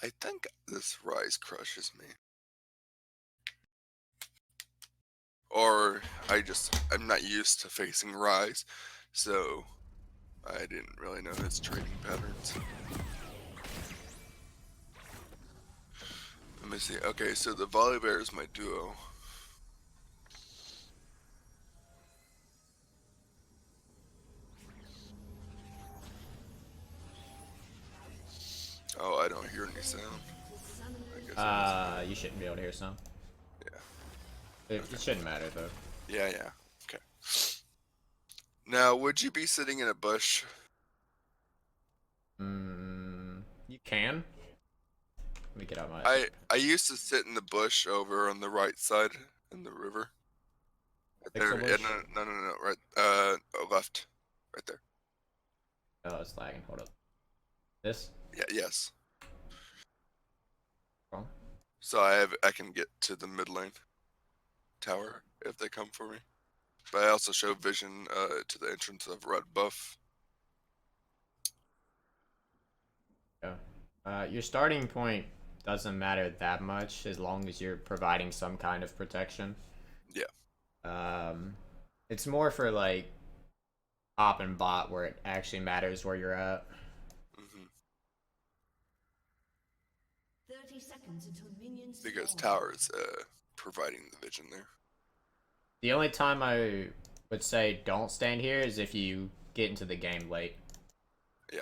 I think this rise crushes me. Or I'm not used to facing rise, so I didn't really know his trading patterns. Let me see. Okay, so the Volley Bear is my duo. Oh, I don't hear any sound. I guess I missed it. You shouldn't be able to hear some. Yeah. It Okay. shouldn't matter though. Yeah, yeah. Okay. Now, would you be sitting in a bush? You can. Let me get out my. I used to sit in the bush over on the right side in the river. Right Pixel there. Yeah, bush. no. Right. Left. Right there. Oh, it's lagging. Hold up. This. Yeah. Yes. Wrong. So I can get to the mid lane tower if they come for me. But I also show vision to the entrance of red buff. Yeah. Your starting point doesn't matter that much as long as you're providing some kind of protection. Yeah. Um, it's more for like top and bot where it actually matters where you're at. Hmm. 30 seconds until minions Because spawn. tower is providing the vision there. The only time I would say don't stand here is if you get into the game late. Yeah.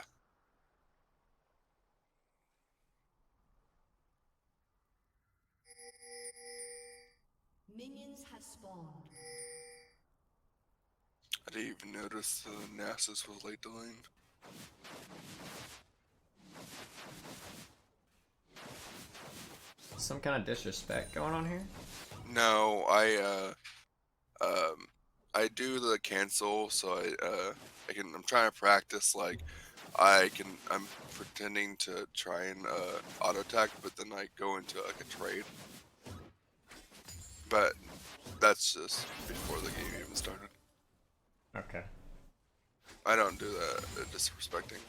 Minions have spawned. I didn't even notice the Nasus was late to lane. Some kind of disrespect going on here. No, I do the cancel, so I'm trying to practice like I'm pretending to try and auto attack, but then I go into like a trade. But that's just before the game even started. Okay. I don't do that disrespecting.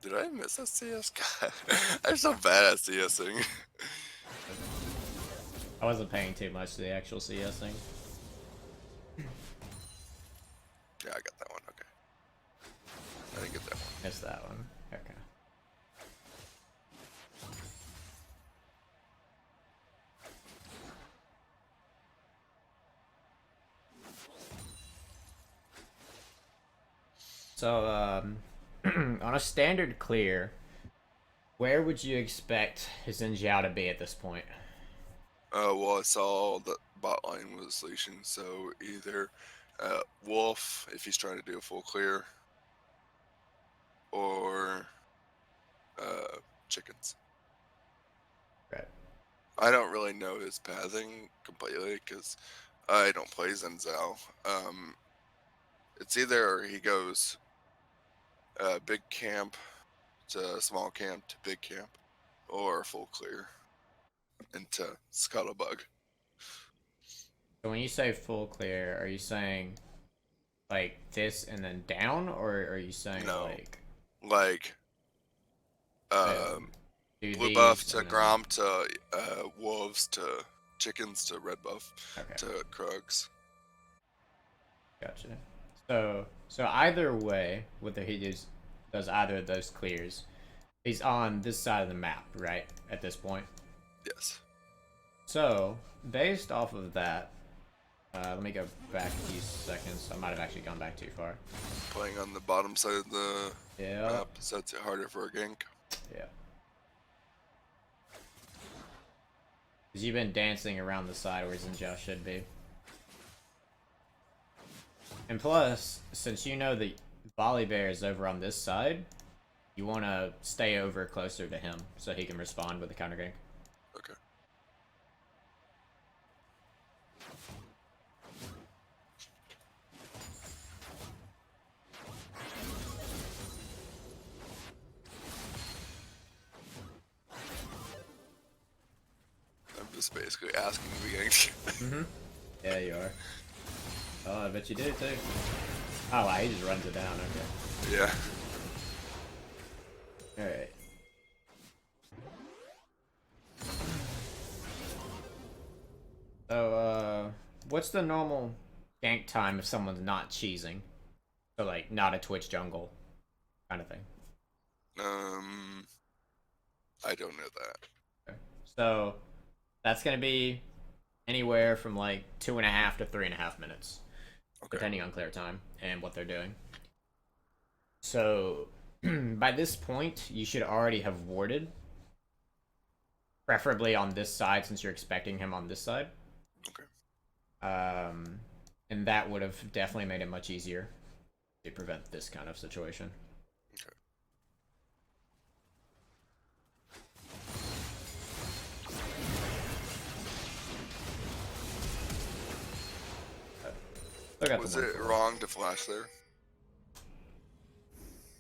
Did I miss a CS? God, I'm so bad at CSing. I wasn't paying too much to the actual CS thing. Yeah, I got that one. Okay, I didn't get that one. Missed that one. Okay. So, on a standard clear, where would you expect his Xiao to be at this point? Well, I saw that bot line was leashing, so either Wolf if he's trying to do a full clear, or chickens. Right. I don't really know his pathing completely because I don't play Zenzel. It's either he goes big camp to small camp to big camp, or full clear into Scuttlebug. So when you say full clear, are you saying like this and then down, or are you saying No, like like boom, um, do blue buff these to and then Grom to wolves to chickens to red buff okay, to Krugs. gotcha. So either way, whether he does either of those clears, he's on this side of the map, right? At this point. Yes. So based off of that, let me go back a few seconds. I might have actually gone back too far. Playing on the bottom side of the Yeah, map sets it harder for a gank. yeah. Because you've been dancing around the side where Zinjao should be. And plus, since you know the Volley Bear is over on this side, You want to stay over closer to him so he can respond with a counter gank. Okay. I'm just basically asking to be ganked. Mm-hmm. Yeah, you are. Oh, I bet you do too. Oh, wow, he just runs it down. Okay. Yeah. Alright. So, what's the normal gank time if someone's not cheesing? So, like, not a Twitch jungle kind of thing. I don't know that. Okay. So, that's gonna be anywhere from like 2.5 to 3.5 minutes, Okay. depending on clear time and what they're doing. So, by this point, you should already have warded. Preferably on this side, since you're expecting him on this side. Okay. And that would have definitely made it much easier to prevent this kind of situation. Okay. Still got Was the one it for wrong to flash there?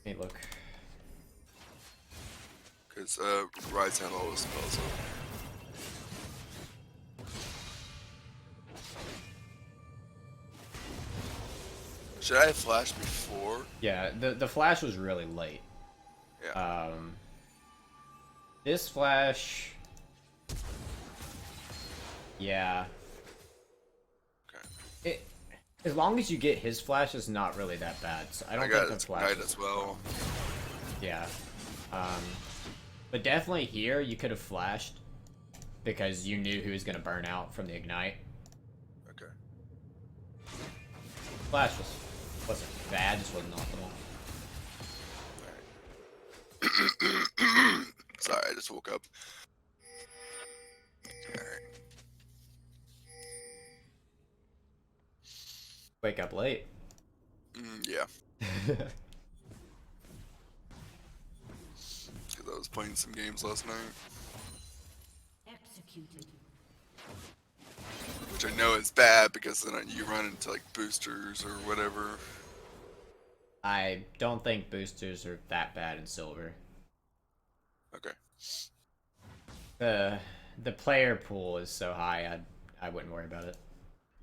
Hey, look. Because Rise had all the spells up. Should I have flashed before? Yeah, the flash was really late. Yeah. This flash... Yeah. Okay. As long as you get his flash, it's not really that bad. So I don't got think the its flash guide is as well. Yeah. But definitely here, you could have flashed because you knew he was going to burn out from the ignite. Okay. Flash wasn't bad, just wasn't optimal. Alright. Sorry, I just woke up. Alright. Wake up late. Yeah. Because I was playing some games last night. Executed. Which I know is bad because then you run into like boosters or whatever. I don't think boosters are that bad in silver. Okay. The player pool is so high, I wouldn't worry about it.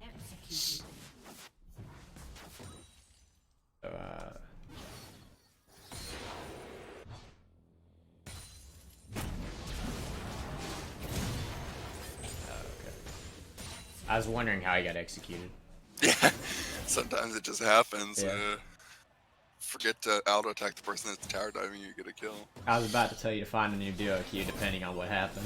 Executed. So, okay. I was wondering how he got executed. Yeah. Sometimes it just happens. Yeah. Forget to auto attack the person that's tower diving, you get a kill. I was about to tell you to find a new duo queue depending on what happened.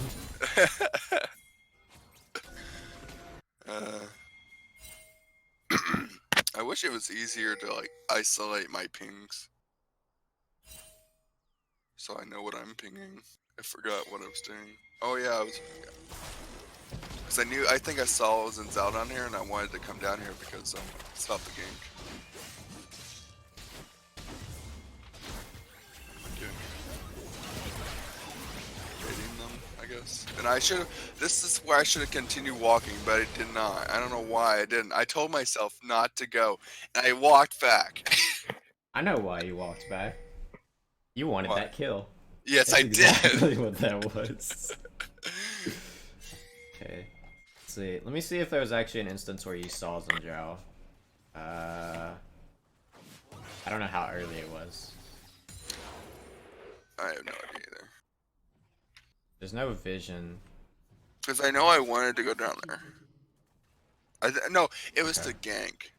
I wish it was easier to like isolate my pings. So I know what I'm pinging. I forgot what I was doing. Oh yeah, because I think I saw it was in Zal down here and I wanted to come down here because stop the game. Raiding them, I guess. And this is where I should have continued walking, but I did not. I don't know why I didn't. I told myself not to go, and I walked back. I know why you walked back. You wanted Why? that kill. Yes, That's I exactly did. what that was. Okay. Let's see. Let me see if there was actually an instance where you saw Zhao. I don't know how early it was. I have no idea either. There's no vision. Because I know I wanted to go down there. No, it was Okay. to gank.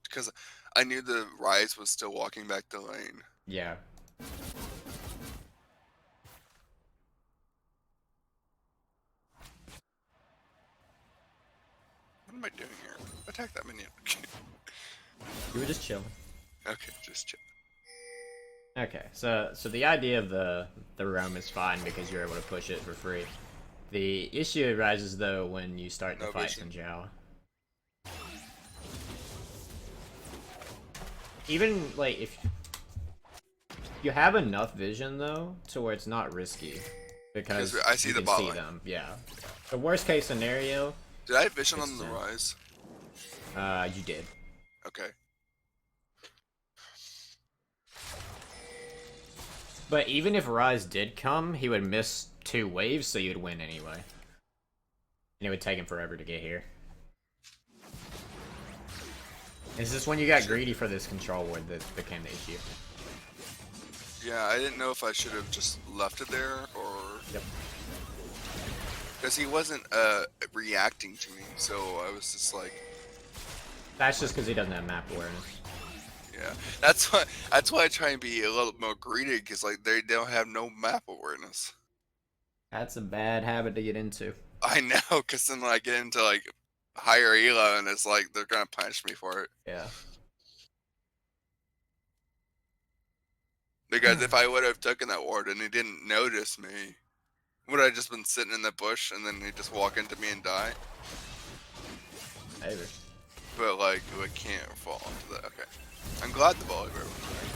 Because I knew the Rise was still walking back the lane. Yeah. What am I doing here? Attack that minion. You were just chilling. Okay, just chill. Okay, so the idea of the roam is fine because you're able to push it for free. The issue arises though when you start the No fight vision. Zhao. Even like You have enough vision though to where it's not risky because I see you the can bot see line. them. Yeah. The worst case scenario, Did I have vision it's on the rise? you did. Okay. But even if Rise did come, he would miss 2 waves, so you'd win anyway. And it would take him forever to get here. Is this when you got greedy for this control ward that became the issue? Yeah, I didn't know if I should have just left it there or. Yep. Because he wasn't reacting to me, so I was just like. That's just because he doesn't have map awareness. Yeah, that's why I try and be a little more greedy, because like they don't have no map awareness. That's a bad habit to get into. I know, because then I get into like higher elo, and it's like they're gonna punish me for it. Yeah. Because if I would have taken that ward and he didn't notice me, would I just been sitting in the bush and then he'd just walk into me and die? Maybe. But like, we can't fall into that. Okay, I'm glad the volley bear was there.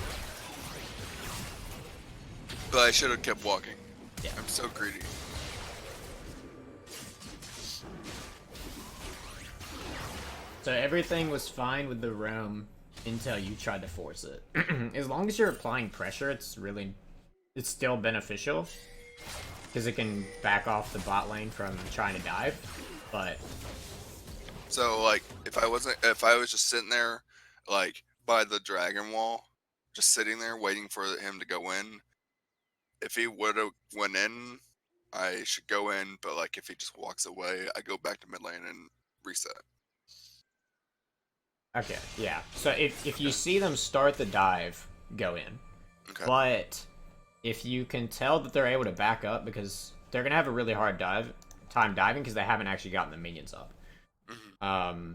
But I should have kept walking. Yeah. I'm so greedy. So everything was fine with the roam until you tried to force it. As long as you're applying pressure, it's still beneficial. Because it can back off the bot lane from trying to dive. But So like, if I was just sitting there, like by the dragon wall, just sitting there waiting for him to go in. If he would have went in, I should go in. But like, if he just walks away, I go back to mid lane and reset. okay, yeah. So if you see them start the dive, go in. Okay. But if you can tell that they're able to back up, because they're gonna have a really hard time diving because they haven't actually gotten the minions up. Mm-hmm.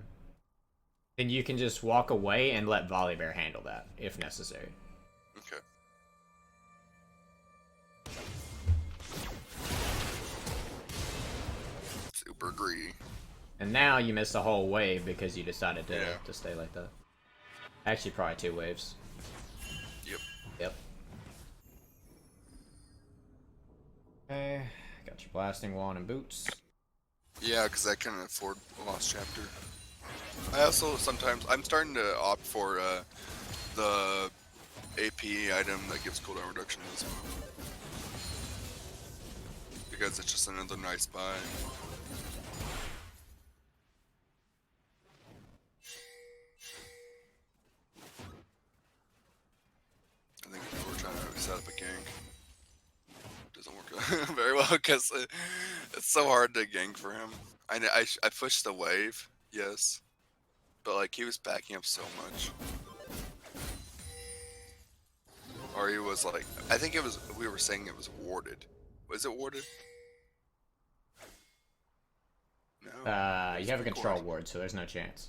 Then you can just walk away and let Volley Bear handle that if necessary. Okay. Super greedy. And now you missed a whole wave because you decided to, Yeah. to stay like that. Actually, probably 2 waves. Yep. Yep. Okay, got your blasting wand and boots. Yeah, because I couldn't afford Lost Chapter. I also sometimes I'm starting to opt for the AP item that gives cooldown reduction as well, because it's just another nice buy. I think we're trying to set up a gank. Doesn't work very well because it's so hard to gank for him. I pushed the wave, yes, but like he was backing up so much. Or he was like, I think it was, we were saying it was warded. Was it warded? No. You have a control ward, so there's no chance.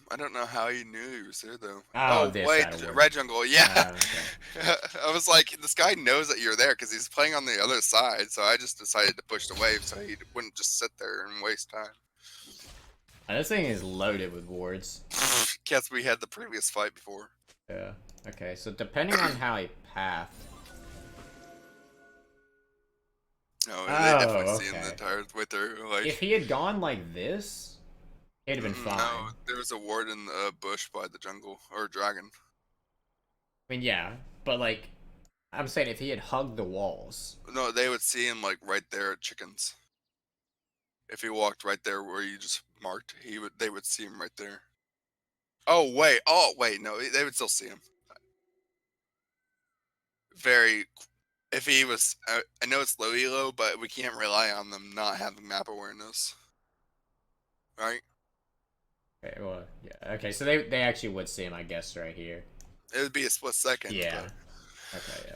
I don't know how he knew he was there though. Oh, Oh this wait, had a ward. red jungle, yeah. Okay. I was like, this guy knows that you're there because he's playing on the other side, so I just decided to push the wave so he wouldn't just sit there and waste time. This thing is loaded with wards. Guess we had the previous fight before. Yeah. Okay, so depending on how he pathed. No, they definitely see him okay. the entire way through. Like, If he had gone like this, it'd have been fine. No, there was a ward in the bush by the jungle or dragon. I mean, yeah, but like, I'm saying if he had hugged the walls. No, they would see him like right there at chickens. If he walked right there where you just marked, they would see him right there. Oh wait, no, they would still see him. If he was, I know it's low elo, but we can't rely on them not having map awareness, right? Okay, well, yeah, okay, so they actually would see him, I guess, right here. It would be a split second. Yeah. But Okay,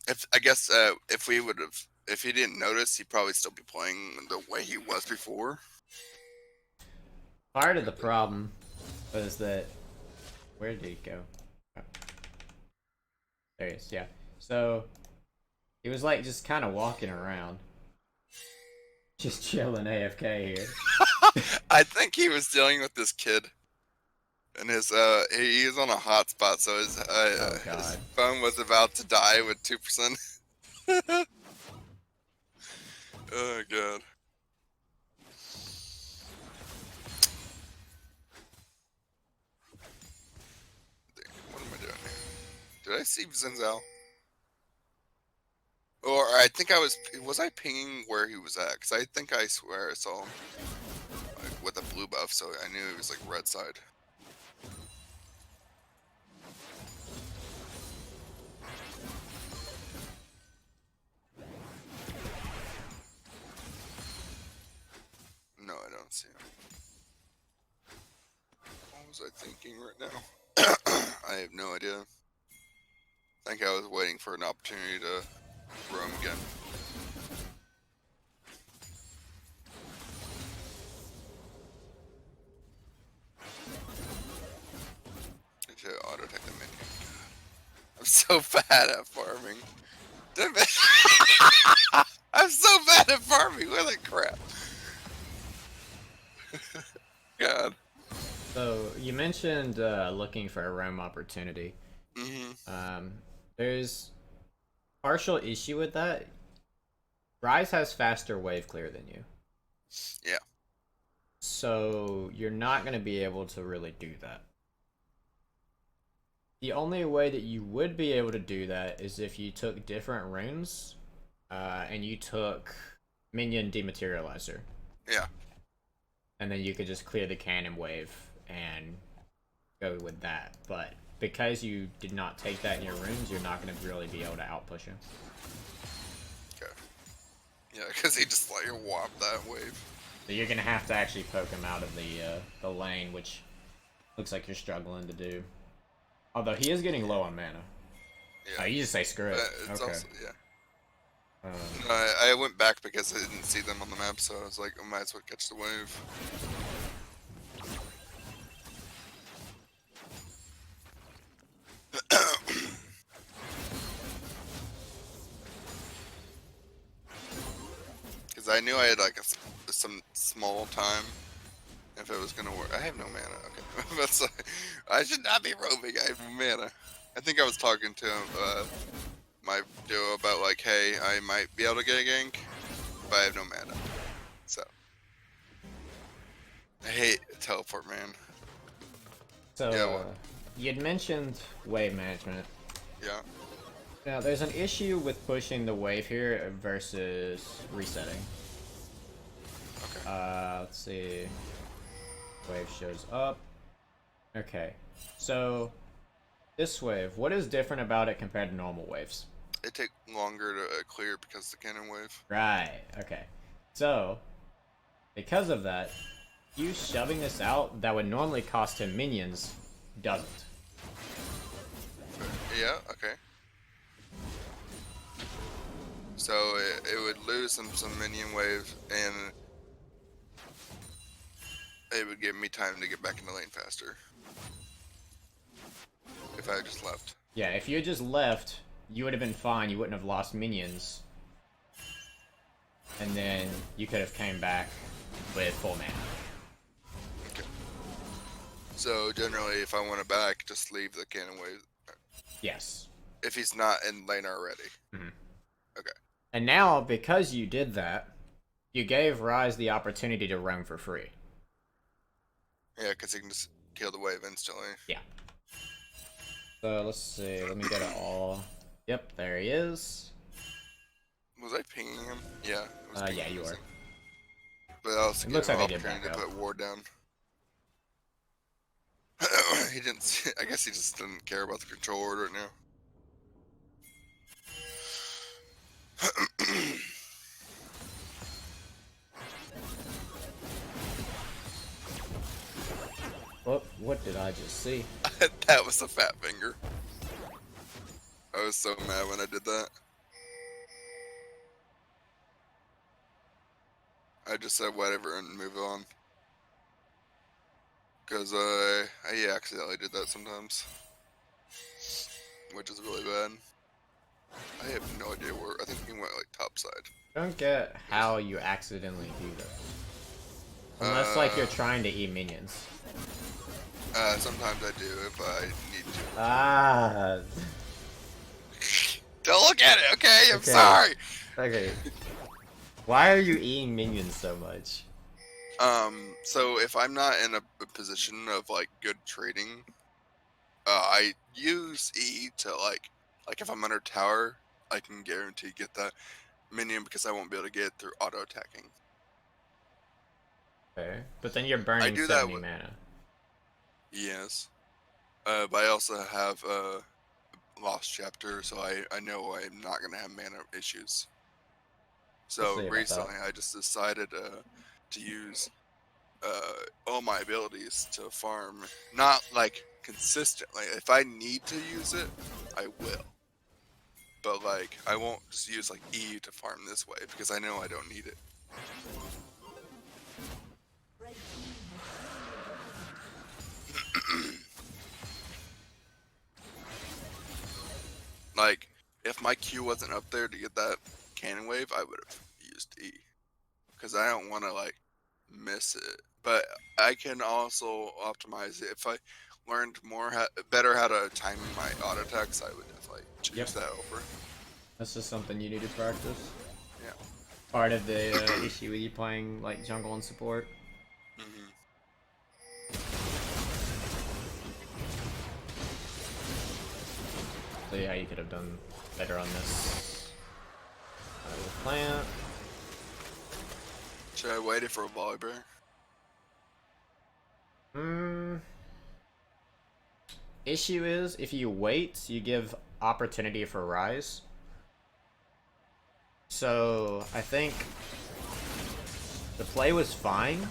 yeah. if we would have, if he didn't notice, he'd probably still be playing the way he was before. Part of the problem was that, where did he go? Oh. There he is, yeah. So, he was like just kind of walking around. Just chilling AFK here. I think he was dealing with this kid And he is on a hotspot, so Oh his god. phone was about to die with 2%. Oh god. What am I doing here? Did I see Zenzel? Or I think was I pinging where he was at? Because I think I swear I saw him like, with a blue buff, so I knew he was like red side. No, I don't see him. What was I thinking right now? I have no idea. I think I was waiting for an opportunity to roam again. To auto attack the minion. I'm so bad at farming. Damn it. I'm so bad at farming. What the crap? God. So you mentioned looking for a roam opportunity. There's partial issue with that. Rise has faster wave clear than you. Yeah. So you're not going to be able to really do that. The only way that you would be able to do that is if you took different runes and you took minion dematerializer. Yeah. And then you could just clear the cannon wave and go with that. But because you did not take that in your runes, you're not going to really be able to outpush him. Okay. Yeah, because he just like whopped that wave. So you're going to have to actually poke him out of the lane, which looks like you're struggling to do. Although he is getting low on mana. Yeah. Oh, you just say screw it. It's Okay. also, yeah. I went back because I didn't see them on the map, so I was like, I might as well catch the wave. Because I knew I had like some small time if it was gonna work. I have no mana. Okay, that's I should not be roaming. I have mana. I think I was talking to my duo about like, hey, I might be able to get a gank, but I have no mana. So I hate teleport, man. So Yeah, what? you had mentioned wave management. Yeah. Now, there's an issue with pushing the wave here versus resetting. Okay. Let's see. Wave shows up. Okay. So, this wave, what is different about it compared to normal waves? It take longer to clear because the cannon wave. Right. Okay. So, because of that, you shoving this out that would normally cost him minions doesn't. Yeah. Okay. So it would lose some minion wave, and it would give me time to get back in the lane faster. If I just left. Yeah, if you had just left, you would have been fine. You wouldn't have lost minions. And then you could have came back with full mana. Okay. So generally, if I want it back, just leave the cannon wave. Yes. If he's not in lane already. Mhm. Okay. And now, because you did that, you gave Rise the opportunity to roam for free. Yeah, because he can just kill the wave instantly. Yeah. So, let's see. Let me get it all. Yep, there he is. Was I pinging him? Yeah. I was Yeah, pinging you him. were. But I also It looks gave him like an they did opportunity back to put ward down. He didn't. I guess he just didn't care about the control ward right now. What did I just see? That was a fat finger. I was so mad when I did that. I just said whatever and move on. Because I accidentally did that sometimes. Which is really bad. I have no idea where. I think he went like top side. I don't get how you accidentally do that. Unless, like, you're trying to eat minions. Sometimes I do if I need to. Ah. Don't look at it, okay? I'm Okay. sorry. Okay. Why are you eating minions so much? So if I'm not in a position of like good trading, I use E to like if I'm under tower, I can guarantee get that minion because I won't be able to get it through auto attacking. Okay. But then you're I burning do that 70 with mana. yes. But I also have lost chapter, so I know I'm not gonna have mana issues. We'll So see about that. recently, I just decided to use all my abilities to farm, not like consistently. If I need to use it, I will. But like, I won't just use like E to farm this way because I know I don't need it. Like, if my Q wasn't up there to get that cannon wave, I would have used E because I don't want to like miss it. But I can also optimize it. If I learned better how to time my auto attacks, I would definitely Yep. choose that over. That's just something you need to practice. Yeah. Part of the issue with you playing like jungle and support. Hmm. So yeah, you could have done better on this. Plant. Should I wait for a Volibear? Hmm. Issue is, if you wait, you give opportunity for Rise. So, I think the play was fine.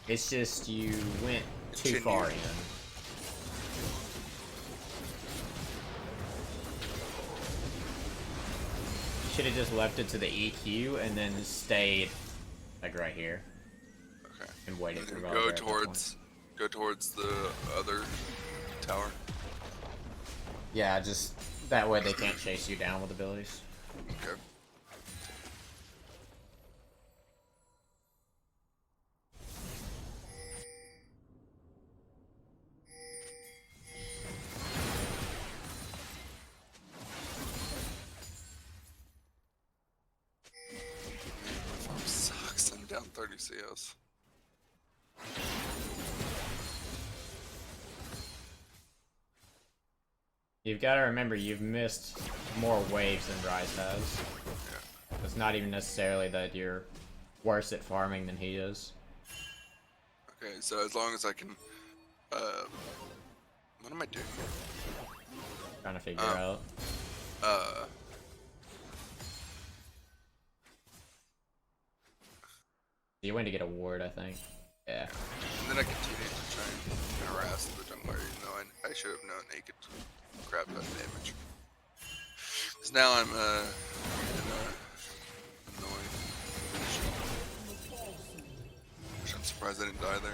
It's just you went too far in. You should have just left it to the EQ and then stayed like right here Okay. and waited for And Volibear go at that point. towards the other tower. Yeah, just that way they can't chase you down with abilities. Okay. My farm sucks. I'm down 30 CS. You've got to remember, you've missed more waves than Rise has. It's not even necessarily that you're worse at farming than he is. Okay, so as long as I can, uh, what am I doing? Trying to figure out. Uh, You went to get a ward, I think. Yeah. and then I continued to try and harass the jungler, even though I should have known he could grab that damage. Because now I'm, in a annoying position. Which I'm surprised I didn't die there.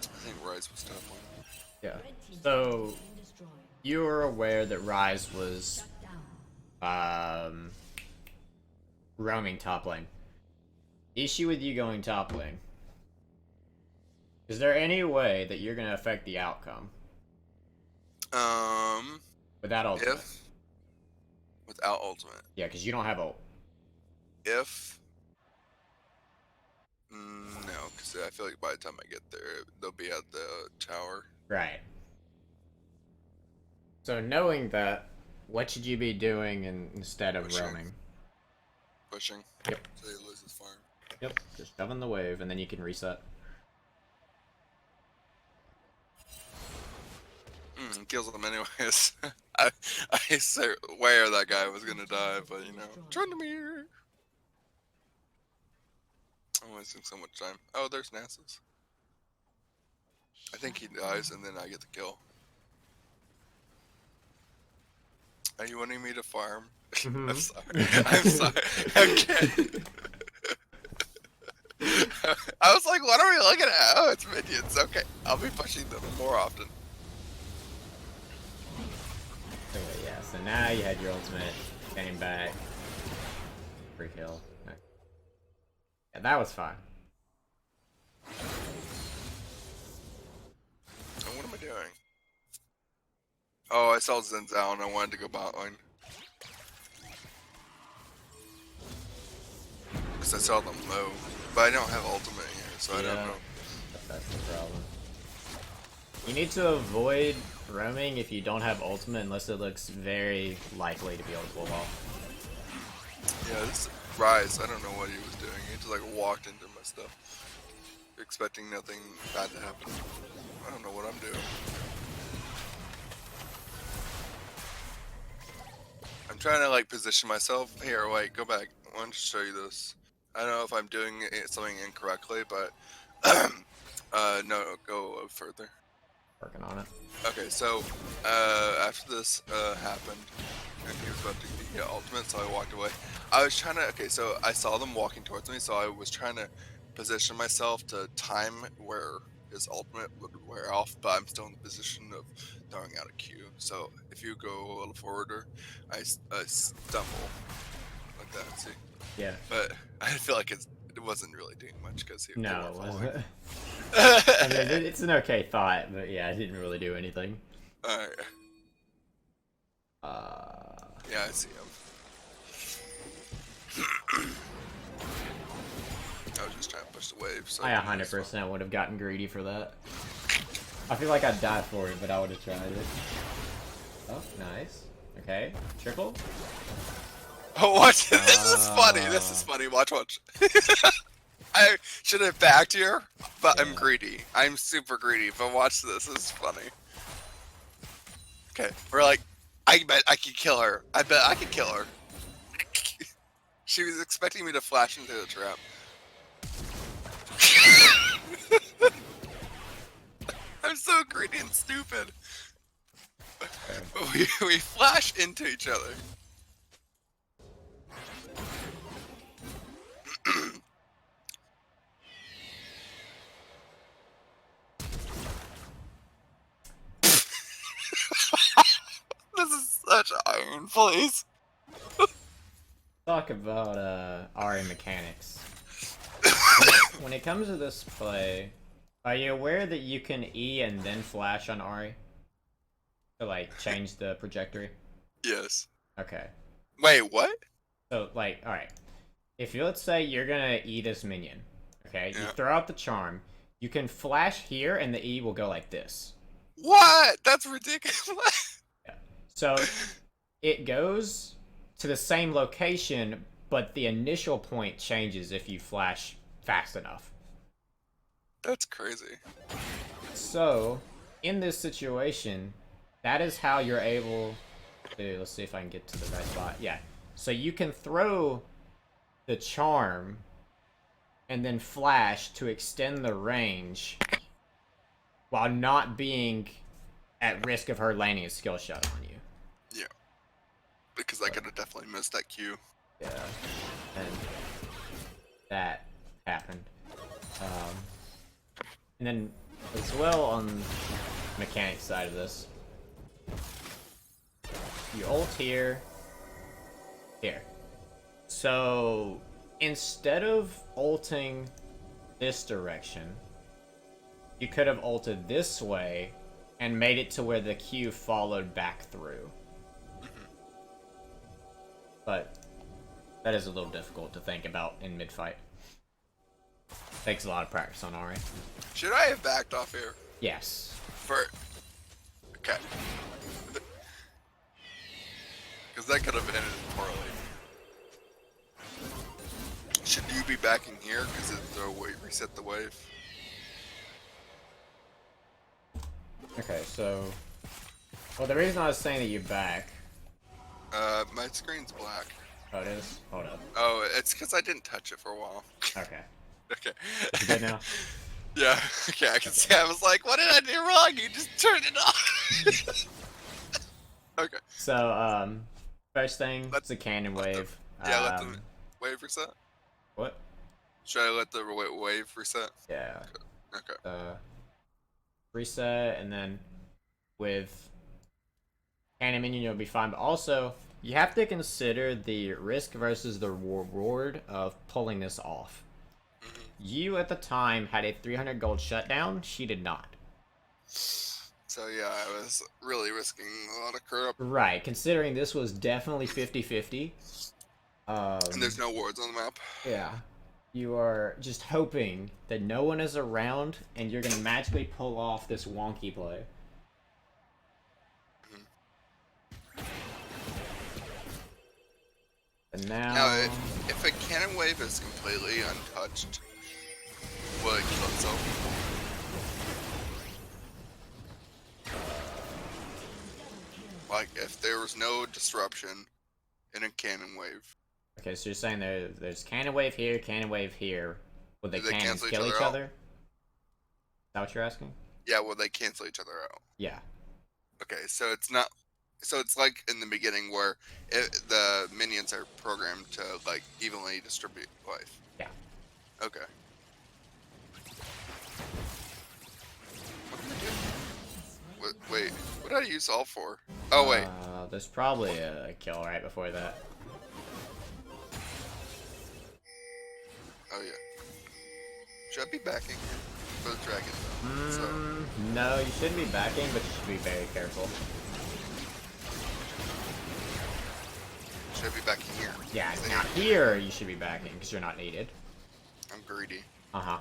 I think Rise was top one. Yeah. So, you were aware that Rise was, roaming top lane. Issue with you going top lane. Is there any way that you're gonna affect the outcome without ultimate? If without ultimate, Yeah, because you don't have ult. if no, because I feel like by the time I get there, they'll be at the tower. Right. So knowing that, what should you be doing instead of Pushing. roaming? Pushing. Yep. So he loses farm. Yep. Just shoving the wave, and then you can reset. Kills him anyways. I swear that guy was gonna die, but you know, Trundamere. I'm wasting so much time. Oh, there's Nasus. I think he dies and then I get the kill. Are you wanting me to farm? I'm sorry. I'm sorry. I'm kidding. I was like, what are we looking at? Oh, it's minions. Okay, I'll be pushing them more often. Okay, yeah, so now you had your ultimate, came back, free kill. That was fun. Oh, what am I doing? Oh, I saw Zen's out and I wanted to go bot line. Because I saw them low. But I don't have ultimate here, so I don't know. That's the problem. You need to avoid roaming if you don't have ultimate unless it looks very likely to be able to pull off. Yeah, this Rise, I don't know what he was doing. He just like walked into my stuff. Expecting nothing bad to happen. I don't know what I'm doing. I'm trying to like position myself. Here, wait, go back. I want to show you this. I don't know if I'm doing something incorrectly, but no, go a little further. Working on it. Okay, so after this happened, and he was about to get ultimate, so I walked away. I was trying to. Okay, so I saw them walking towards me, so I was trying to position myself to time where his ultimate would wear off, but I'm still in the position of throwing out a Q. So if you go a little forwarder, I stumble like that. See? Yeah. But I feel like it wasn't really doing much because he. No, it wasn't. I mean, it's an okay thought, but yeah, it didn't really do anything. Alright. Uh. Yeah, I see him. I was just trying to push the wave. So I 100% would have gotten greedy for that. I feel like I'd die for it, but I would have tried it. Oh, nice. Okay, triple. Oh, watch this! This is funny. This is funny. Watch. I should have backed here, but Yeah. I'm greedy. I'm super greedy. But watch this. This is funny. Okay, we're like, I bet I could kill her. I bet I could kill her. She was expecting me to flash into the trap. I'm so greedy and stupid. We flash into each other. This is such iron, please. Talk about Ahri mechanics. When it comes to this play, are you aware that you can E and then flash on Ahri? To like change the trajectory? Yes. Okay. Wait, what? So like, alright. If you, let's say you're gonna E this minion, okay? You Yeah. throw out the charm, you can flash here and the E will go like this. What? That's ridiculous. Yeah. So it goes to the same location, but the initial point changes if you flash fast enough. That's crazy. So, in this situation, that is how you're able to, let's see if I can get to the right spot. Yeah. So you can throw the charm and then flash to extend the range while not being at risk of her landing a skill shot on you. Yeah. Because I could have definitely missed that Q. Yeah. And that happened. And then, as well, on the mechanic side of this, you ult here. So, instead of ulting this direction, you could have ulted this way and made it to where the Q followed back through. But that is a little difficult to think about in mid-fight. Takes a lot of practice on Ahri. Should I have backed off here? Yes. Okay. Because that could have ended poorly. Should you be backing here? Because it'll reset the wave. Okay, so... Well, the reason I was saying that you're back... My screen's black. Oh, it is? Hold up. Oh, it's because I didn't touch it for a while. Okay. Okay. You good now? Yeah, okay, I can see. I was like, what did I do wrong? You just turned it off. Okay. So, first thing, it's a cannon wave. Let the wave reset. What? Should I let the wave reset? Yeah. Okay. Reset, and then with cannon minion, you'll be fine. But also, you have to consider the risk versus the reward of pulling this off. You at the time had a 300 gold shutdown. She did not. So yeah, I was really risking a lot of crap. Right, considering this was definitely 50-50. And there's no wards on the map. Yeah. You are just hoping that no one is around and you're gonna magically pull off this wonky play. And now... Now, if a cannon wave is completely untouched, will it kill itself? Like, if there was no disruption in a cannon wave, Okay, so you're saying there's cannon wave here, cannon wave here. Would the do they cannons cancel each kill other each out? other? Is that what you're asking? Yeah, will they cancel each other out? Yeah. Okay, so it's not. So it's like in the beginning where the minions are programmed to like evenly distribute life. Yeah. Okay. What am I doing? Wait, what did I use all for? Oh wait. There's probably a kill right before that. Oh yeah. Should I be backing here for the dragon? No, you shouldn't be backing, but you should be very careful. Should I be backing here? Yeah, now here you should be backing because you're not needed. I'm greedy. Uh-huh.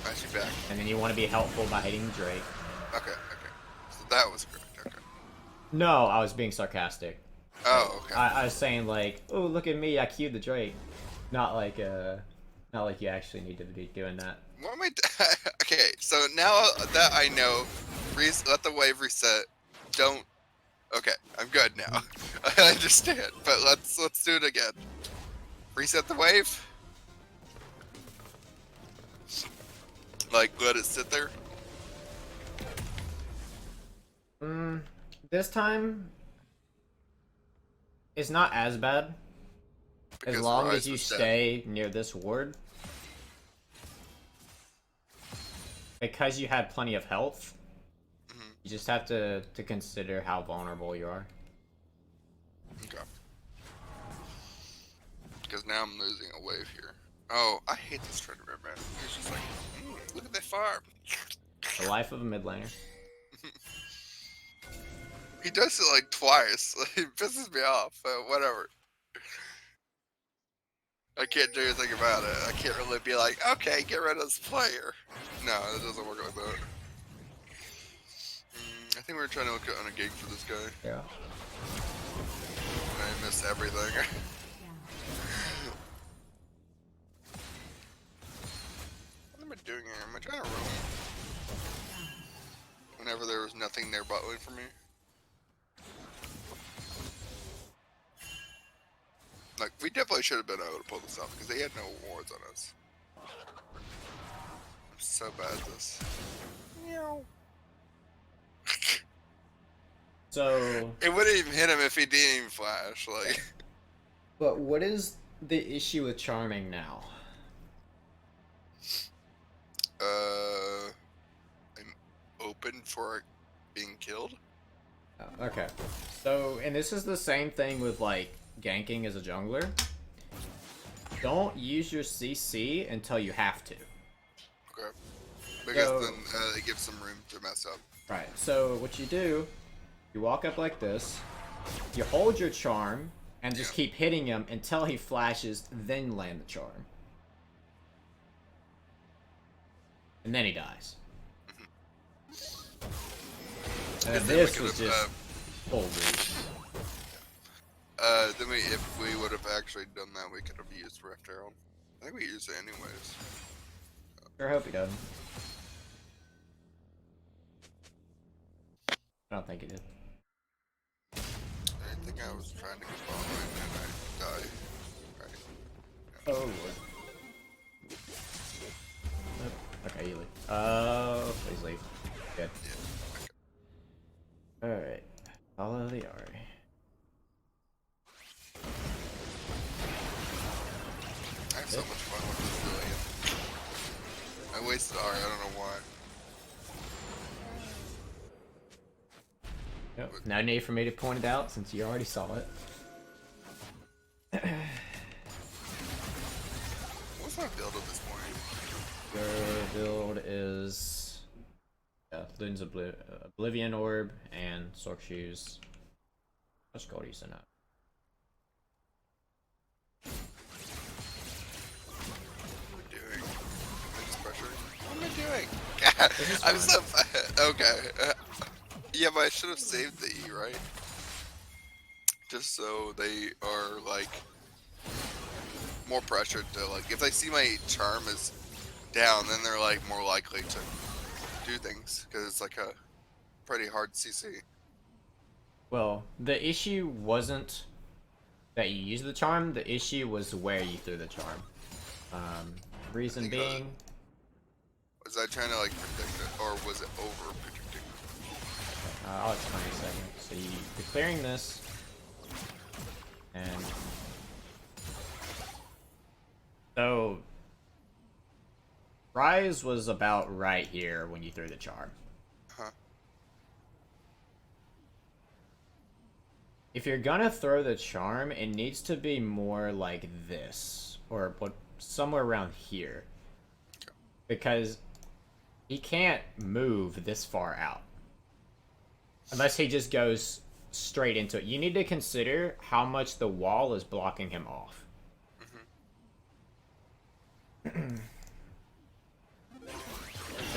I should back. And then you want to be helpful by hitting Drake. Okay, okay. So that was correct. Okay. No, I was being sarcastic. Oh, okay. I was saying like, oh look at me, I queued the Drake. Not like you actually need to be doing that. What am I? Okay, so now that I know, let the wave reset. Don't. Okay, I'm good now. I understand, but let's do it again. Reset the wave. Like, let it sit there. This time it's not as bad. As Because long Rise as you was dead. stay near this ward. Because you had plenty of health, you just have to consider how vulnerable you are. Okay. Because now I'm losing a wave here. Oh, I hate this tournament, man. It's just like, look at that farm. The life of a mid laner. He does it like twice. It pisses me off, but whatever. I can't do anything about it. I can't really be like, okay, get rid of this player. No, it doesn't work like that. I think we were trying to look on a gig for this guy. Yeah. I missed everything. What am I doing here? Am I trying to roam? Whenever there was nothing there bot lane for me. Like, we definitely should have been able to pull this off because they had no wards on us. I'm so bad at this. So, It wouldn't even hit him if he didn't even flash. Like, but what is the issue with charming now? I'm open for being killed. Okay. So, and this is the same thing with like ganking as a jungler. Don't use your CC until you have to. Okay. Because So- then it gives some room to mess up. Right. So what you do, you walk up like this, you hold your charm, and just keep hitting him until he flashes, then land the charm. And then he dies. And If this we was could've, just full reach. Then if we would have actually done that, we could have used Rift Herald. I think we used it anyways. Sure hope he doesn't. I don't think he did. I think I was trying to get ball and I died. Right. Oh lord. Okay, you leave. Please leave. Good. Yeah. Alright. Follow the Ahri. I have so much fun with this billion. I wasted Ahri, I don't know why. Yep. No need for me to point it out since you already saw it. has Luden's Oblivion Orb and Sork Shoes. How much gold do you send out? What am I doing? Max pressure? What am I doing? God, This is I'm fine. so okay. Yeah, but I should have saved the E, right? Just so they are like more pressured to like if they see my charm is down, then they're like more likely to do things because it's like a pretty hard CC. Well, the issue wasn't that you used the charm. The issue was where you threw the charm. I Reason think being, was I trying to like predict it or was it over predicting? I'll explain in a second. So you're clearing this, and so Rise was about right here when you threw the charm. Huh? If you're gonna throw the charm, it needs to be more like this, or what, somewhere around here, because he can't move this far out unless he just goes straight into it. You need to consider how much the wall is blocking him off. So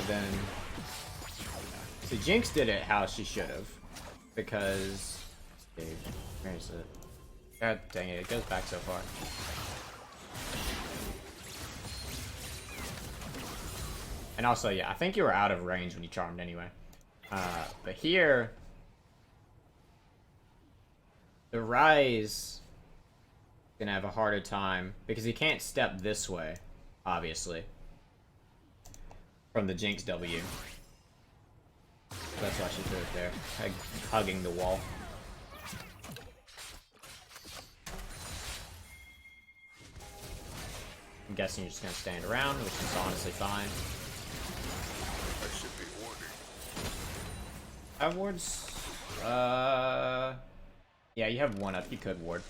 then, so Jinx did it how she should have, because dude, where is it? God dang it! It goes back so far. And also, yeah, I think you were out of range when you charmed anyway. But here, the Rise gonna have a harder time because he can't step this way, obviously, from the Jinx W. That's why she threw it there, hugging the wall. I'm guessing you're just gonna stand around, which is honestly fine. I should be warding. I have wards. Yeah, you have one up. You could ward.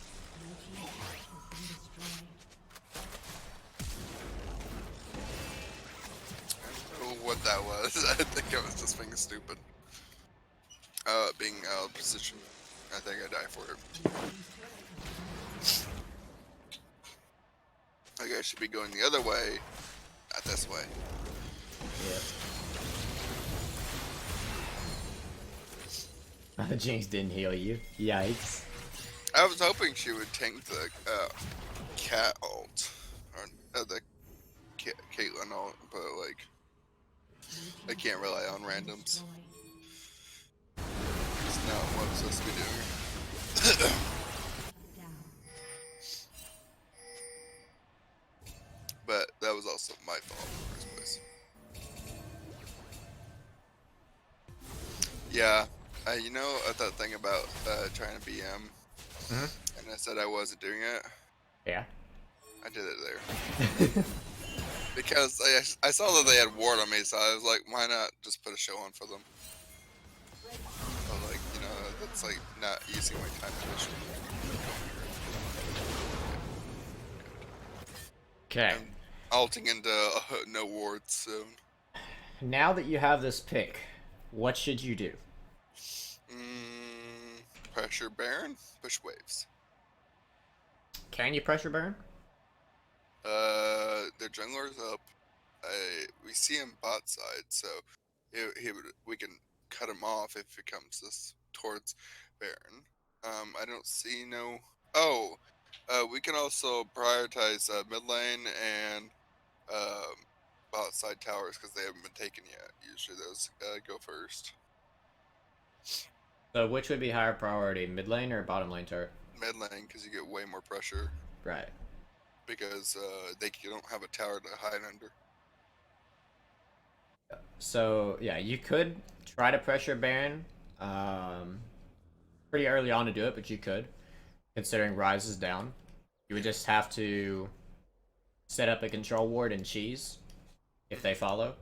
I don't know what that was. I think I was just being stupid. Being out of position. I think I die for it. Like I should be going the other way, not this way. Yeah. Jinx didn't heal you. Yikes. I was hoping she would tank the cat ult, or the Caitlyn ult, but like I can't rely on randoms. It's not what I'm supposed to be doing. But that was also my fault in the first place. Yeah, you know that thing about trying to BM, and I said I wasn't doing it. Yeah. I did it there because I saw that they had ward on me, so I was like, why not just put a show on for them? I was like, you know, that's like not using my time efficiently. Okay. I'm ulting into no wards soon. Now that you have this pick, what should you do? Pressure Baron, push waves. Can you pressure burn? Their jungler's up. We see him bot side, so we can cut him off if it comes this towards Baron. I don't see no. Oh, we can also prioritize mid lane and bot side towers because they haven't been taken yet. Usually those go first. So which would be higher priority, mid lane or bottom lane turret? Mid lane because you get way more pressure Right. because they don't have a tower to hide under. So yeah, you could try to pressure Baron. Pretty early on to do it, but you could, considering Rise is down. You would just have to set up a control ward and cheese if they follow.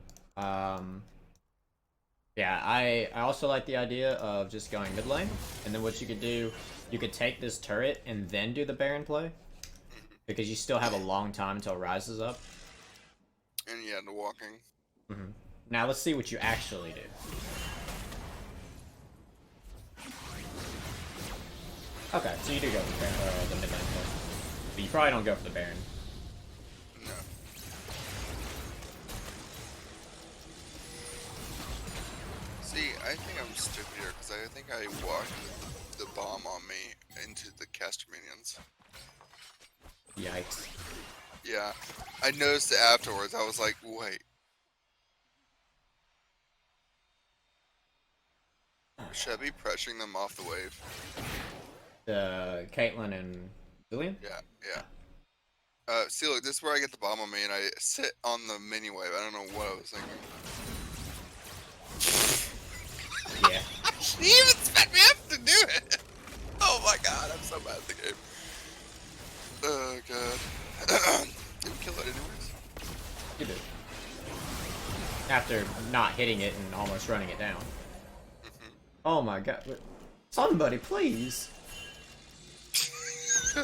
Yeah, I also like the idea of just going mid lane, and then what you could do, you could take this turret and then do the Baron play, because you still have a long time until Rise is up. And yeah, the walking. Now let's see what you actually do. Okay, so you do go for the mid lane first. But you probably don't go for the Baron. No. See, I think I'm stupid here because I think I walked the bomb on me into the caster minions. Yikes. Yeah, I noticed it afterwards. I was like, wait. Should I be pressuring them off the wave? Caitlyn and Lillian? Yeah, yeah. See, look, this is where I get the bomb on me, and I sit on the mini wave. I don't know what I was thinking. Yeah. He even set me up to do it! Oh my god, I'm so bad at the game. Oh god. Did we kill it anyways? You did. After not hitting it and almost running it down. Oh my god. Somebody, please!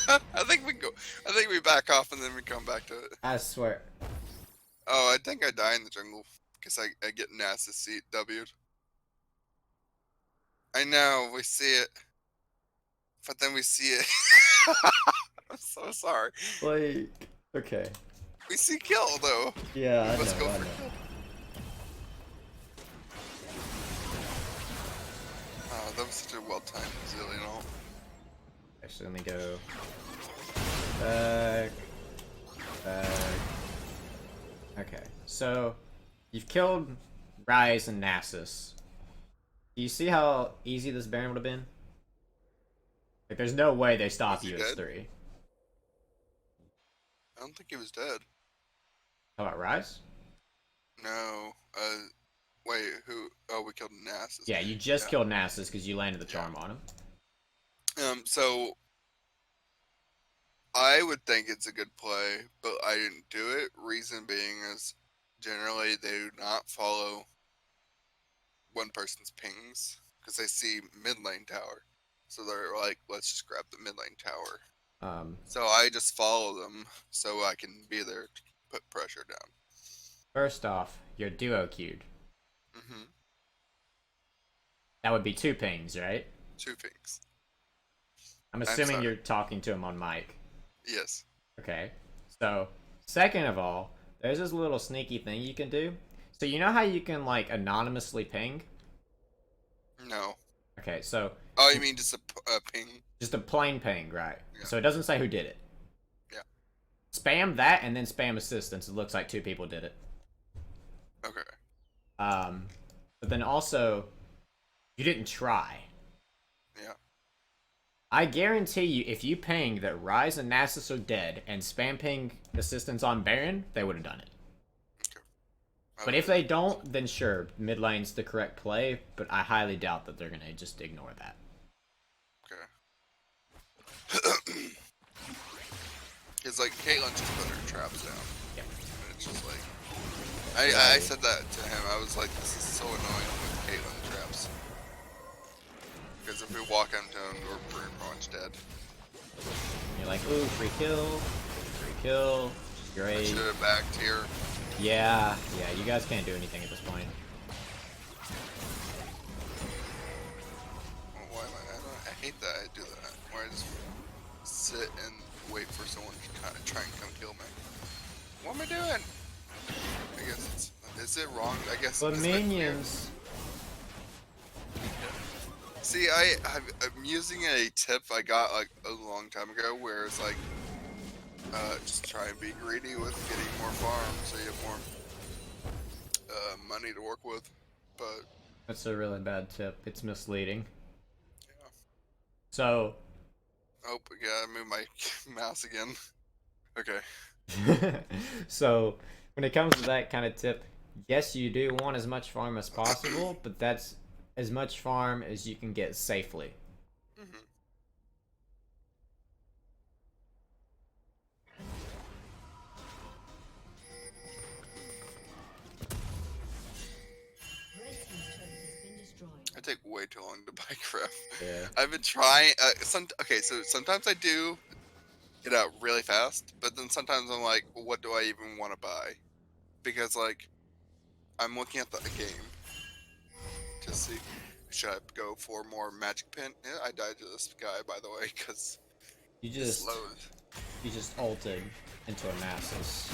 I think we go. I think we back off and then we come back to it. I swear. Oh, I think I die in the jungle because I get NASA seat W'd. I know we see it, but then we see it. I'm so sorry. Like, okay. We see kill though. Yeah, We I must know, go I for know. kill. Oh, that was such a well-timed zillion ult. Actually, let me go back. Okay, so you've killed Rise and Nasus. Do you see how easy this Baron would have been? Like, there's no way they stop Was he you as dead? 3. I don't think he was dead. How about Rise? No. Wait. Who? Oh, we killed Nasus. Yeah, you just Yeah. killed Nasus because you landed the charm on him. So I would think it's a good play, but I didn't do it. Reason being is generally they do not follow one person's pings because they see mid lane tower. So they're like, let's just grab the mid lane tower. So I just follow them so I can be there to put pressure down. First off, you're duo queued. Mm-hmm. That would be 2 pings, right? 2 pings. I'm assuming sorry. you're talking to him on mic. Yes. Okay. So, second of all, there's this little sneaky thing you can do. So you know how you can, like, anonymously ping? No. Okay, so Oh, you mean just a ping? just a plain ping, right? Yeah. So it doesn't say who did it. Yeah. Spam that and then spam assistance. It looks like 2 people did it. Okay. But then also, you didn't try. Yeah. I guarantee you, if you ping that Rise and Nasus are dead and spam ping assistance on Baron, they would have done it. But if they don't, then sure, mid lane's the correct play, but I highly doubt that they're gonna just ignore that. Okay. It's like Caitlyn just put her traps down. Yep. And it's just like I said that to him. I was like, this is so annoying with Caitlyn traps. Because if we walk into him, we're pretty much dead. You're like, ooh, free kill, I great. should have backed here. Yeah, you guys can't do anything at this point. Why am I hate that I do that. Where I just sit and wait for someone to kind of try and come kill me. What am I doing? I guess it's... Is it wrong? I guess... But is it minions... See, I'm using a tip I got like a long time ago where it's like, just try and be greedy with getting more farms so you have more money to work with. But That's a really bad tip. It's misleading. yeah. So... Oh, yeah, I moved my mouse again. Okay. So, when it comes to that kind of tip, yes, you do want as much farm as possible, but that's as much farm as you can get safely. Mm-hmm. Red team's turret has been destroyed. I take way too long to buy craft. Yeah. I've been trying. Okay, so sometimes I do get out really fast, but then sometimes I'm like, what do I even want to buy? Because like, I'm looking at the game to see should I go for more magic pin. Yeah, I died to this guy by the way because You it's just slows. ulted into a Nasus.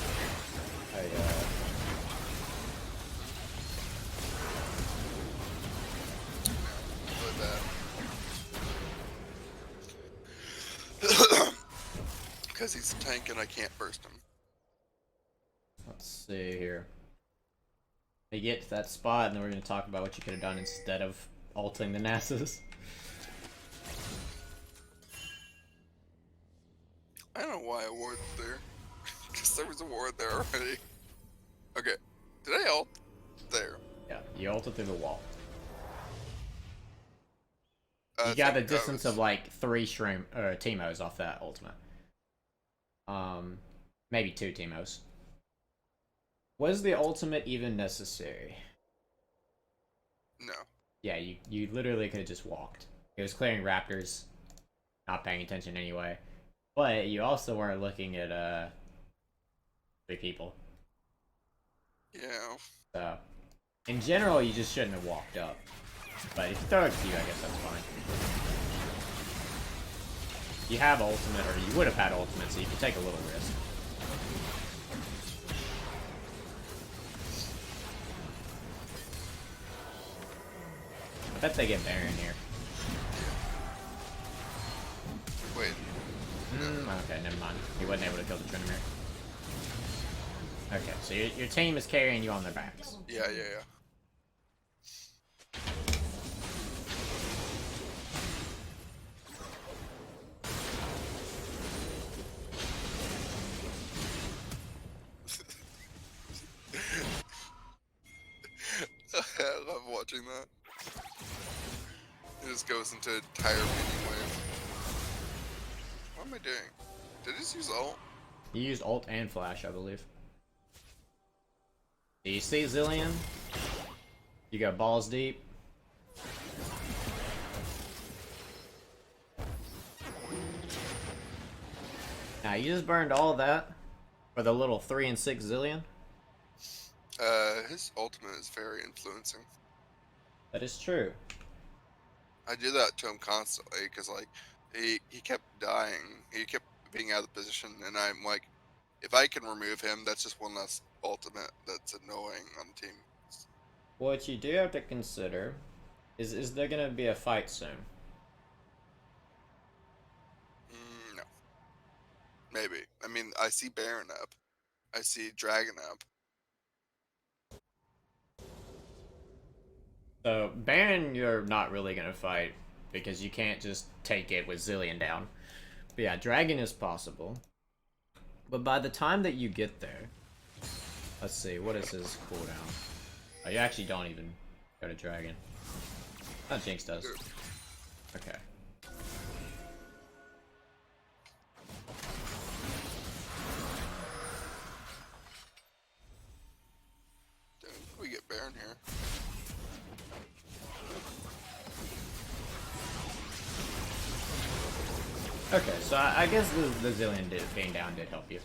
I Really bad. Because he's a tank and I can't burst him. let's see here. You get to that spot, and then we're gonna talk about what you could have done instead of ulting the Nasus. I don't know why I warded there. Because there was a ward there already. Okay. Did I ult? There. Yeah, you ulted through the wall. I You got a think I distance was- of like 3 shroom or Teemos off that ultimate. Maybe 2 Teemos. Was the ultimate even necessary? No. Yeah, you literally could have just walked. It was clearing raptors, not paying attention anyway. But you also weren't looking at 3 people. Yeah. So in general you just shouldn't have walked up. But if you throw it to you, I guess that's fine. You have ultimate, or you would have had ultimate, so you can take a little risk. I bet they get Baron here. Wait. Okay, never mind. He wasn't able to kill the Tryndamere. Okay, so your team is carrying you on their backs. Yeah. I love watching that. It just goes into entire minion wave. What am I doing? Did I just use ult? You used ult and flash, I believe. Do you see Zillion? You go balls deep. Now you just burned all that for the little 3 and 6 Zillion. His ultimate is very influencing. That is true. I do that to him constantly because like he kept dying. He kept being out of the position, and I'm like, if I can remove him, that's just one less ultimate that's annoying on the team. What you do have to consider is there gonna be a fight soon? No, maybe. I mean, I see Baron up. I see Dragon up. So Baron, you're not really gonna fight because you can't just take it with Zillion down. But yeah, Dragon is possible. But by the time that you get there, let's see, what is his cooldown? Oh, you actually don't even go to Dragon. Oh, Jinx does. Okay. Dude, we get Baron here. Okay, so I guess the Zillion being down did help you.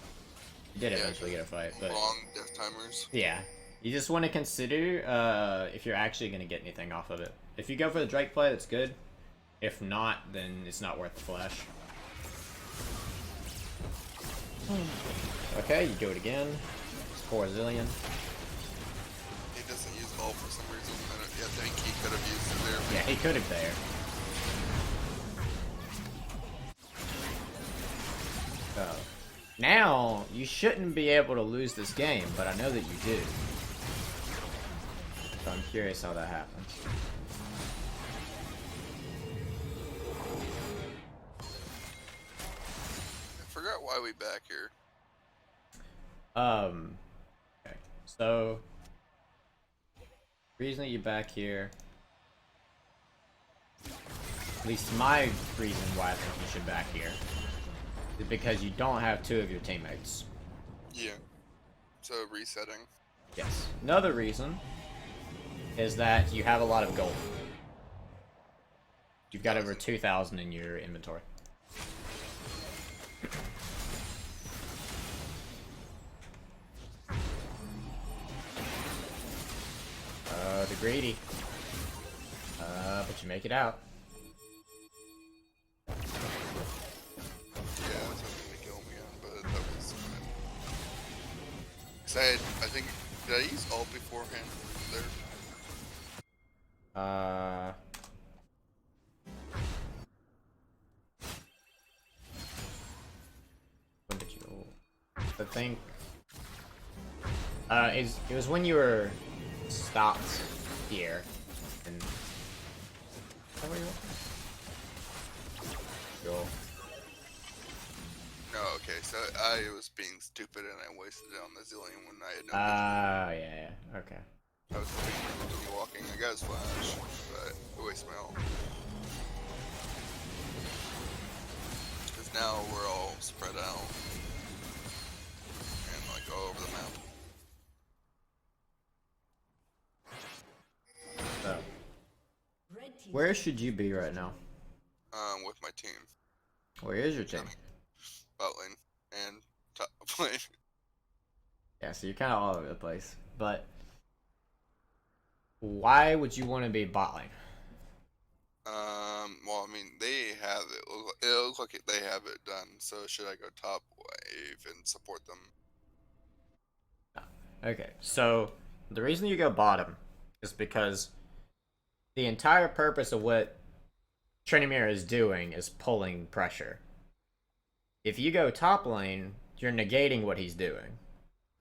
You did eventually get a fight, but Long death timers. yeah. You just want to consider if you're actually going to get anything off of it. If you go for the Drake play, that's good. If not, then it's not worth the flash. Okay, you do it again. It's 4 Zillion. He doesn't use ult for some reason. I think he could have used it there. Yeah, he could have there. Oh. Now, you shouldn't be able to lose this game, but I know that you do. So I'm curious how that happens. I forgot why we back here. Okay. So, reason that you're back here, at least my reason why I think you should back here, is because you don't have 2 of your teammates. Yeah. So resetting. Yes. Another reason is that you have a lot of gold. You've got over 2,000 in your inventory. greedy. But you make it out. Yeah, I was hoping to kill me on, but that was fine. 'Cause I think, did I use ult beforehand there? When did you? I think. It was when you were stopped here, and. Is that where you were? Go. No, okay, so I was being stupid and I wasted it on the Zillion when I had no Yeah, okay. I was hoping he was be walking. I got his flash, but I wasted my ult. Because now we're all spread out and like all over the map. So, Red team. where should you be right now? With my team, Where is your team? bot lane and top lane. Yeah, so you're kind of all over the place. But why would you want to be bot lane? Well, I mean, they have it. It looks like they have it done. So should I go top wave and support them? Okay, so the reason you go bottom is because the entire purpose of what Trinimir is doing is pulling pressure. If you go top lane, you're negating what he's doing.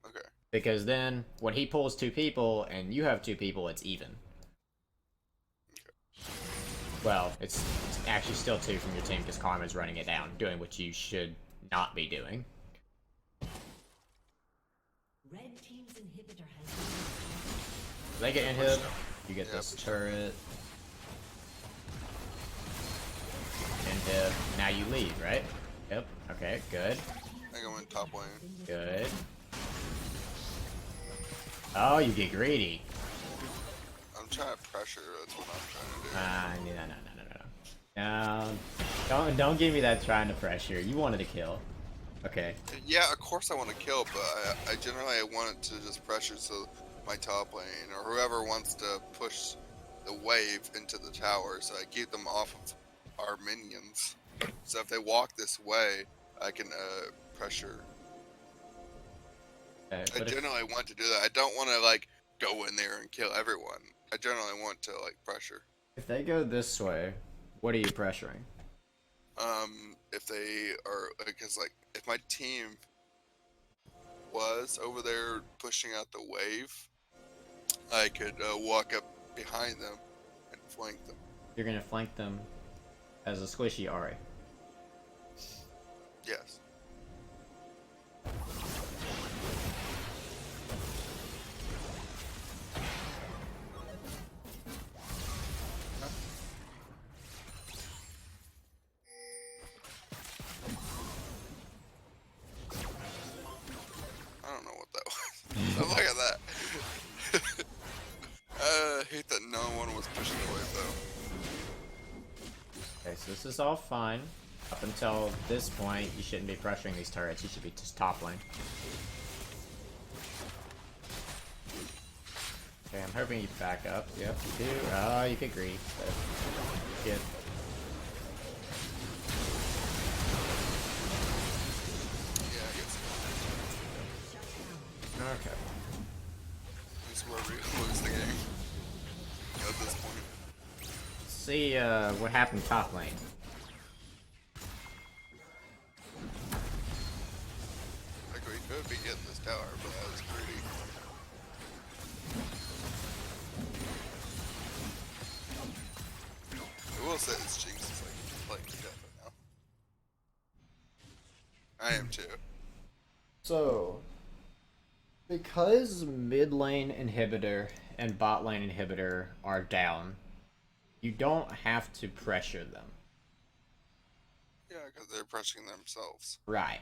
Okay. Because then, when he pulls two people and you have two people, it's even. Well, it's actually still two from your team because Karma's running it down, doing what you should not be doing. Red team's inhibitor has They get inhib, you get this turret. Inhib, now you leave, right? Yep, okay, good. I think I went top lane. Good. Oh, you get greedy. I'm trying to pressure. That's what I'm trying to do. No. Don't give me that trying to pressure. You wanted to kill. Okay. Yeah, of course I want to kill, but I generally want it to just pressure so my top lane or whoever wants to push the wave into the tower, so I keep them off of our minions. So if they walk this way, I can pressure. Okay, I but generally want to do that. I don't want to like go in there and kill everyone. I generally want to like pressure. if they go this way, what are you pressuring? If they are, because like if my team was over there pushing out the wave, I could walk up behind them and flank them. You're gonna flank them as a squishy Ahri. Yes. I don't know what that was. Look at that. I hate that no one was pushing the wave though. Okay, so this is all fine. Up until this point, you shouldn't be pressuring these turrets. You should be just top lane. Okay, I'm hoping you back up. Yep, you do. Oh, you get greedy. But good. Yeah, I guess. Okay. This is where we lose the game. At this point. Let's see what happened top lane. Like we could be getting this tower, but that was greedy. I will say this Jinx is like playing death right now. I am too. So, because mid lane inhibitor and bot lane inhibitor are down, you don't have to pressure them. Yeah, because they're pressuring themselves. Right.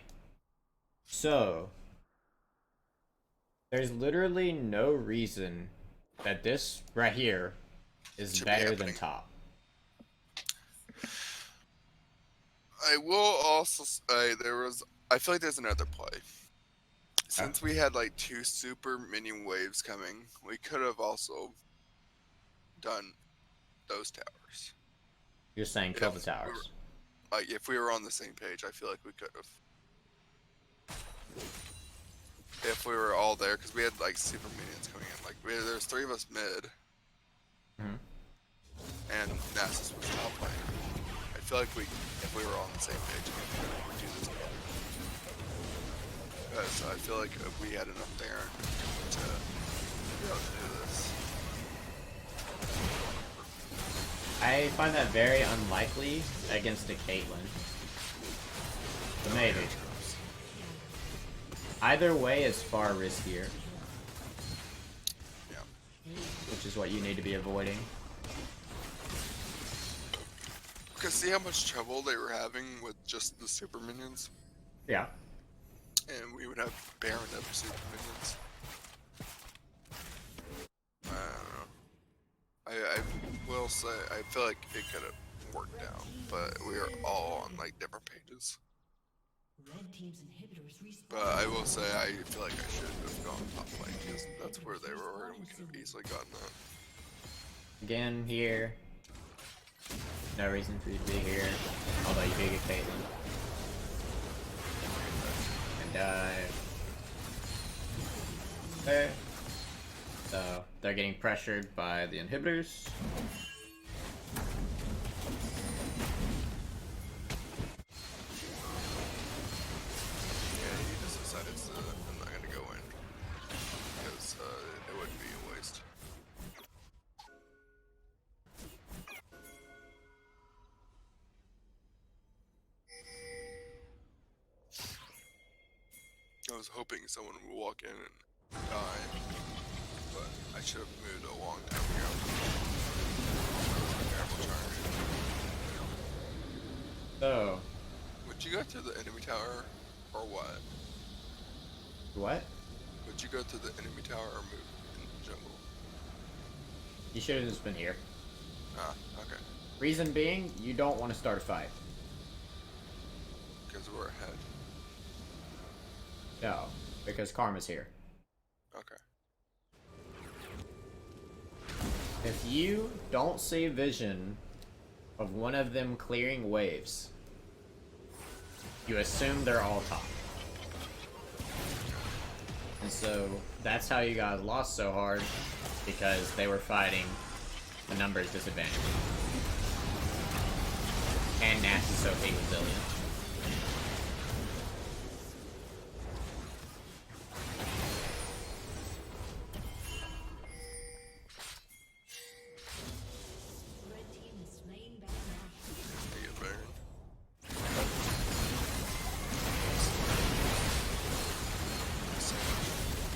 So, there's literally no reason that this right here is Should be better than happening. top. I will also say I feel like there's another play. Since we had like two super minion waves coming, we could have also done those towers. You're saying kill the If we were towers. if we were on the same page, I feel like we could have. If we were all there, because we had like super minions coming in. Like there's 3 of us mid, Hmm. and Nasus was top lane. I feel like if we were all on the same page, we could do this together. So I feel like we had enough there to be able to do this. I find that very unlikely against a Caitlyn. But maybe. Either way is far riskier, Yeah. which is what you need to be avoiding. Because see how much trouble they were having with just the super minions? Yeah. And we would have Baron up super minions. I don't know. I will say, I feel like it could have worked out, but we are all on like different pages. Red team's inhibitors respawn. But I will say, I feel like I should have gone top lane because that's where they were, and we could have easily gotten that. Again, here. No reason for you to be here. Although you do get Caitlyn. And dive. There. So, they're getting pressured by the inhibitors. Yeah, he just decided to, I'm not gonna go in because it would be a waste. I was hoping someone would walk in and die, but I should have moved a long time ago. Terrible charge. So, Would you go to the enemy tower or what? what? Would you go to the enemy tower or move in the jungle? You should have just been here. Ah, okay. Reason being, you don't want to start a fight. Because we're ahead. No, because Karma's here. Okay. If you don't see vision of one of them clearing waves, you assume they're all top. And so that's how you guys lost so hard, because they were fighting the numbers disadvantage. And Nash is so resilient. Red team is slain Baron. I get Baron.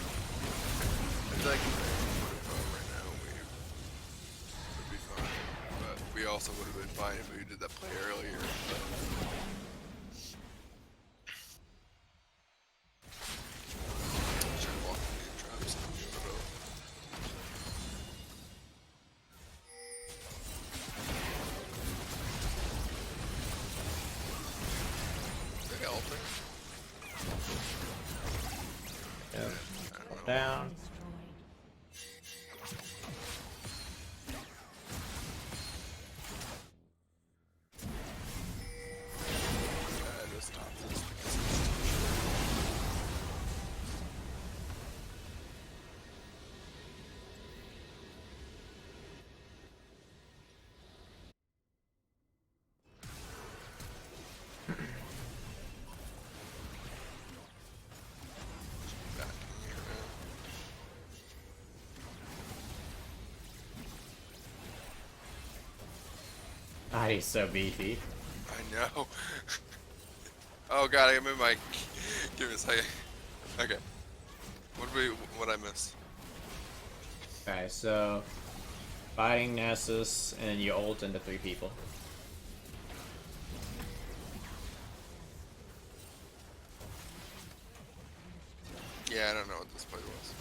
I feel like if Baron would have gone right now, we would be fine. But we also would have been fine if we did that play earlier. Should have walked in the traps and give it up. They ulting? Yep. I don't know. Down. Destroyed. I just stopped this because it's too short. Back in here now. Ah, he's so beefy. I know. Oh god, I made my. Give me a second. Okay. What I miss? Okay, so fighting Nessus and you ult into 3 people. Yeah, I don't know what this play was.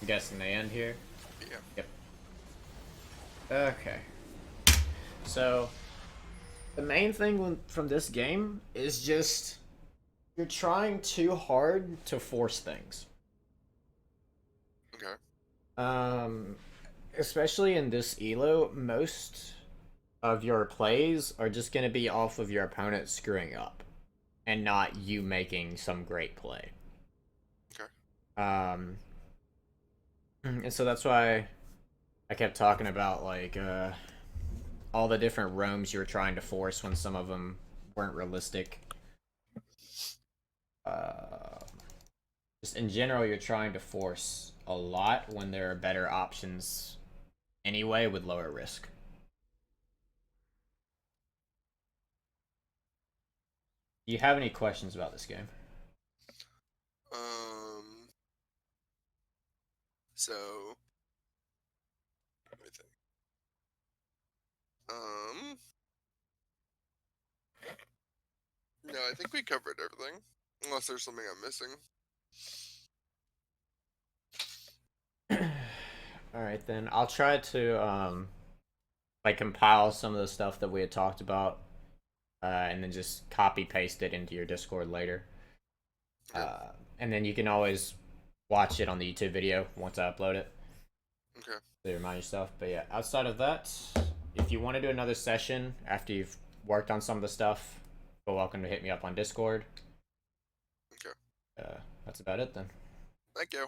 I'm guessing they end here. Yeah. Yep. Okay. So, the main thing from this game is just you're trying too hard to force things. Okay. Um, Especially in this elo, most of your plays are just going to be off of your opponent screwing up and not you making some great play. Okay. Um, and so that's why I kept talking about like all the different roams you were trying to force when some of them weren't realistic. Uh, just in general, you're trying to force a lot when there are better options anyway with lower risk. Do you have any questions about this game? Um. So let me think. Um. No, I think we covered everything. Unless there's something I'm missing. All right, then I'll try to like compile some of the stuff that we had talked about, and then just copy paste it into your Discord later. Okay. And then you can always watch it on the YouTube video once I upload it Okay. to remind yourself. But yeah, outside of that, if you want to do another session after you've worked on some of the stuff, feel welcome to hit me up on Discord. Okay. That's about it then. Thank you.